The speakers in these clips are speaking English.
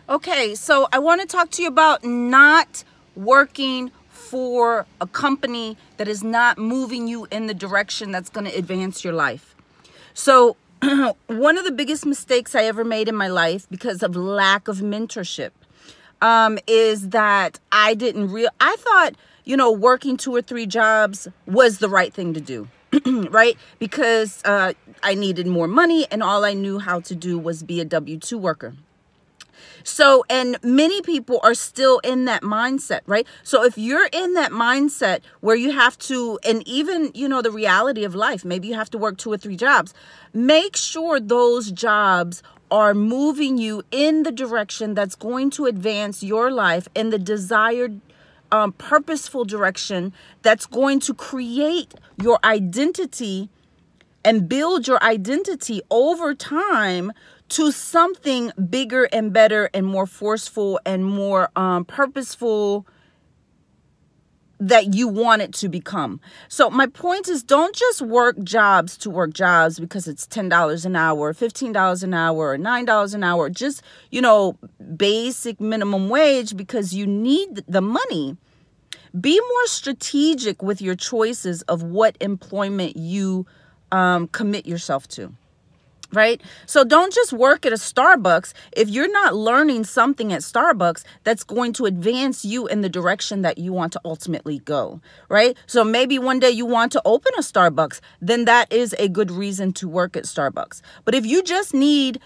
Okay, so I want to talk to you about not working for a company that is not moving you in the direction that's going to advance your life. So one of the biggest mistakes I ever made in my life because of lack of mentorship is that I thought, working 2 or 3 jobs was the right thing to do. Right? Because I needed more money and all I knew how to do was be a W-2 worker. So, and many people are still in that mindset, right? So if you're in that mindset where you have to, and even, the reality of life, maybe you have to work 2 or 3 jobs, make sure those jobs are moving you in the direction that's going to advance your life in the desired purposeful direction that's going to create your identity and build your identity over time to something bigger and better and more forceful and more purposeful that you want it to become. So my point is, don't just work jobs to work jobs because it's $10 an hour, $15 an hour, or $9 an hour, just, basic minimum wage because you need the money. Be more strategic with your choices of what employment you commit yourself to. Right? So don't just work at a Starbucks if you're not learning something at Starbucks that's going to advance you in the direction that you want to ultimately go. Right? So maybe one day you want to open a Starbucks, then that is a good reason to work at Starbucks. But if you just need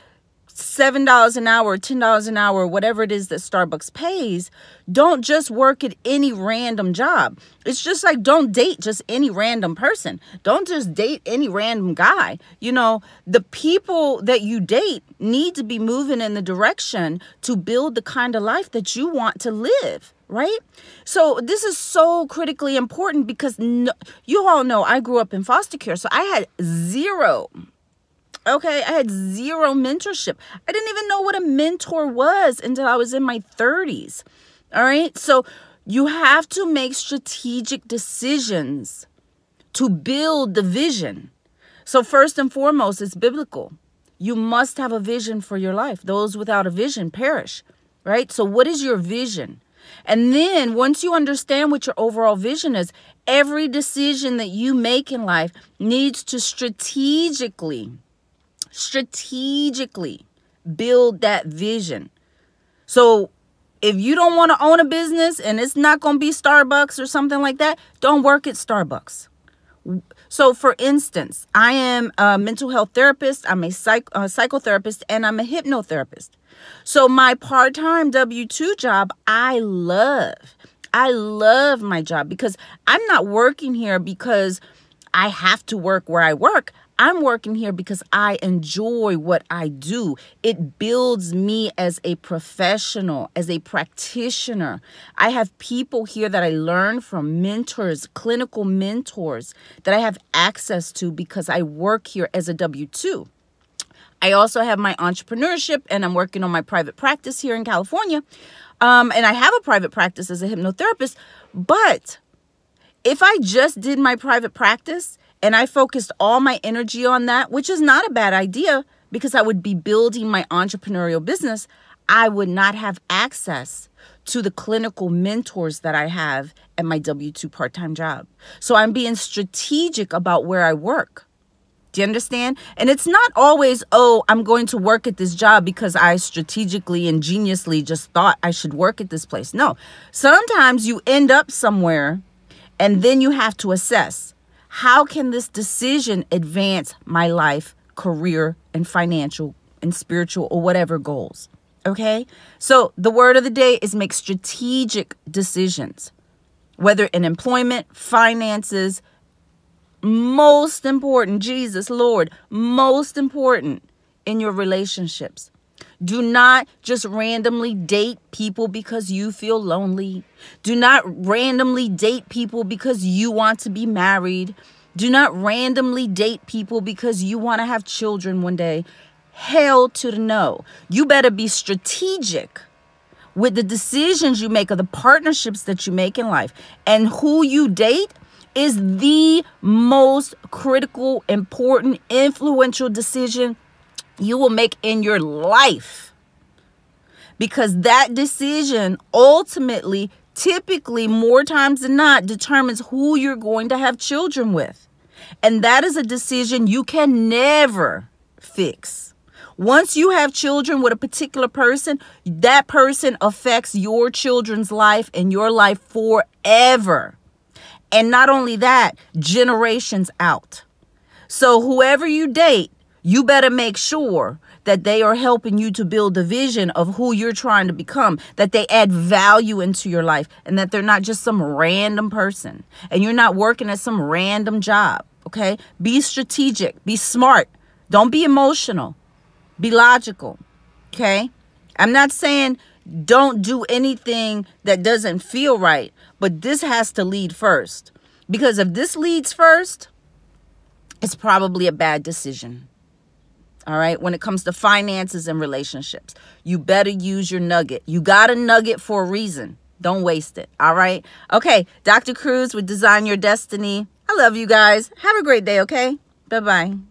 $7 an hour, $10 an hour, whatever it is that Starbucks pays, don't just work at any random job. It's just like, don't date just any random person. Don't just date any random guy. The people that you date need to be moving in the direction to build the kind of life that you want to live. Right? So this is so critically important because you all know I grew up in foster care. So I had zero mentorship. I didn't even know what a mentor was until I was in my 30s. All right. So you have to make strategic decisions to build the vision. So first and foremost, it's biblical. You must have a vision for your life. Those without a vision perish. Right. So what is your vision? And then once you understand what your overall vision is, every decision that you make in life needs to strategically build that vision. So if you don't want to own a business and it's not going to be Starbucks or something like that, don't work at Starbucks. So for instance, I am a mental health therapist, I'm a psychotherapist, and I'm a hypnotherapist. So my part-time W-2 job, I love my job because I'm not working here because I have to work where I work. I'm working here because I enjoy what I do. It builds me as a professional, as a practitioner. I have people here that I learn from, mentors, clinical mentors that I have access to because I work here as a W-2. I also have my entrepreneurship and I'm working on my private practice here in California. And I have a private practice as a hypnotherapist. But if I just did my private practice and I focused all my energy on that, which is not a bad idea because I would be building my entrepreneurial business, I would not have access to the clinical mentors that I have at my W-2 part-time job. So I'm being strategic about where I work. Do you understand? And it's not always, I'm going to work at this job because I strategically and geniusly just thought I should work at this place. No, sometimes you end up somewhere and then you have to assess, how can this decision advance my life, career, and financial and spiritual or whatever goals? Okay? So the word of the day is make strategic decisions, whether in employment, finances, most important, Jesus, Lord, most important in your relationships. Do not just randomly date people because you feel lonely. Do not randomly date people because you want to be married. Do not randomly date people because you want to have children one day. Hell to the no. You better be strategic with the decisions you make or the partnerships that you make in life. And who you date is the most critical, important, influential decision you will make in your life. because that decision ultimately, typically, more times than not, determines who you're going to have children with. And that is a decision you can never fix. Once you have children with a particular person, that person affects your children's life and your life forever. And not only that, generations out. So whoever you date, you better make sure that they are helping you to build a vision of who you're trying to become, that they add value into your life, and that they're not just some random person, and you're not working at some random job, okay? Be strategic, be smart, don't be emotional, be logical, okay? I'm not saying don't do anything that doesn't feel right, but this has to lead first, because if this leads first, it's probably a bad decision. All right. When it comes to finances and relationships, you better use your nugget. You got a nugget for a reason. Don't waste it. All right. Okay. Dr. Cruz with Design Your Destiny. I love you guys. Have a great day. Okay. Bye-bye.